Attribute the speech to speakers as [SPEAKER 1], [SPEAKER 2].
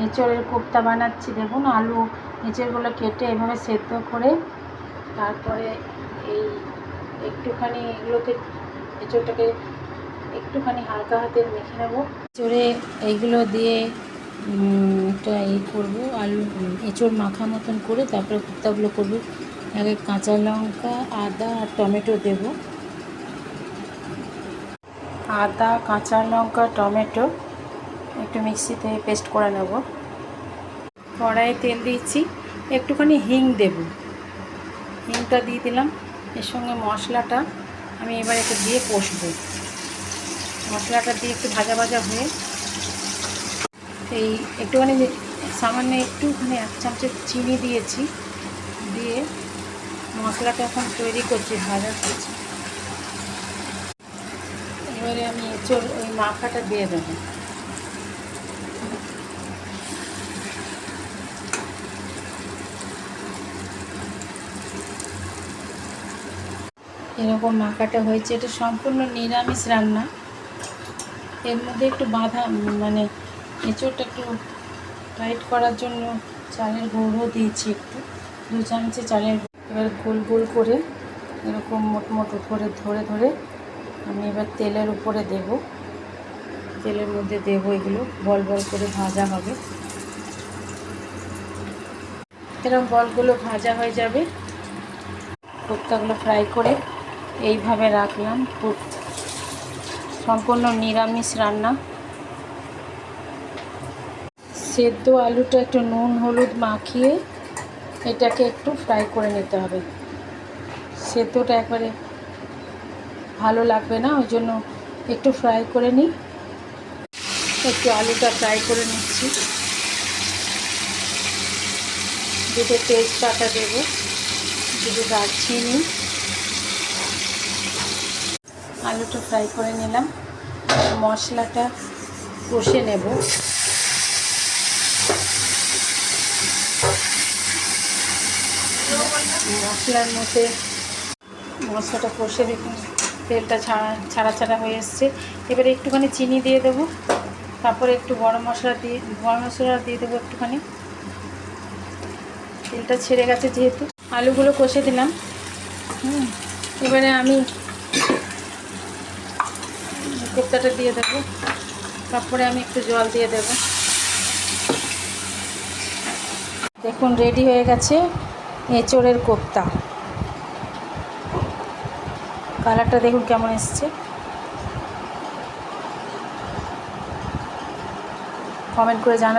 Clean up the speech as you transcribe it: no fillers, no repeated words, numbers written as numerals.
[SPEAKER 1] এঁচোড়ের কোপ্তা বানাচ্ছি। দেখুন আলু এঁচোড়গুলো কেটে এভাবে সেদ্ধ করে তারপরে এই একটুখানি এগুলোকে এঁচোড়টাকে একটুখানি হালকা হাতে মেখে নেব। এঁচোড়ে এইগুলো দিয়ে একটা করবো, আলু এঁচোড় মাখা মতন করে তারপরে কোপ্তাগুলো করবো। আগে কাঁচা লঙ্কা, আদা আর টমেটো দেব। আদা, কাঁচা লঙ্কা, টমেটো একটু মিক্সিতে পেস্ট করে নেব। কড়াইয়ে তেল দিয়েছি, একটুখানি হিং দেব। হিংটা দিয়ে দিলাম। এর সঙ্গে মশলাটা আমি এবার একটু দিয়ে কষবো। মশলাটা দিয়ে একটু ভাজা ভাজা হয়ে এই একটুখানি সামান্য একটুখানি 1 চামচের চিনি দিয়েছি, দিয়ে মশলাটা এখন তৈরি করছি, ভাজা করছি। এবারে আমি এঁচোড় ওই মাখাটা দিয়ে দেবো। এরকম মাখাটা হয়েছে। এটা সম্পূর্ণ নিরামিষ রান্না। এর মধ্যে একটু বাঁধা মানে এঁচোড়টা একটু টাইট করার জন্য চালের গুঁড়ো দিয়েছি, একটু 2 চামচে চালের। এবার গোল গোল করে এরকম মোট উপরে ধরে ধরে আমি এবার তেলের উপরে দেব। তেলের মধ্যে দেব, এগুলো বল বল করে ভাজা হবে। এরকম বলগুলো ভাজা হয়ে যাবে। কোপ্তাগুলো ফ্রাই করে এইভাবে রাখলাম। সম্পূর্ণ নিরামিষ রান্না। সেদ্ধ আলুটা একটু নুন হলুদ মাখিয়ে এটাকে একটু ফ্রাই করে নিতে হবে। সেদ্ধটা একবারে ভালো লাগবে না, ওই জন্য একটু ফ্রাই করে নিই। একটু আলুটা ফ্রাই করে নিচ্ছি। দুটো তেজপাতা দেবো, দুটো দারচিনি। আলুটা ফ্রাই করে নিলাম। মশলাটা কষে নেব। মশলার মধ্যে মশলাটা কষে দেখুন তেলটা ছাড়া হয়ে এসছে। এবারে একটুখানি চিনি দিয়ে দেবো, তারপরে একটু গরম মশলা দিয়ে দেবো একটুখানি। তেলটা ছেড়ে গেছে যেহেতু, আলুগুলো কষে দিলাম। এবারে আমি কোপ্তাটা দিয়ে দেবো, তারপরে আমি একটু জল দিয়ে দেবো। দেখুন রেডি হয়ে গেছে এঁচোড়ের কোপ্তা। কালারটা দেখুন কেমন এসছে। কমেন্ট করে জানাবেন।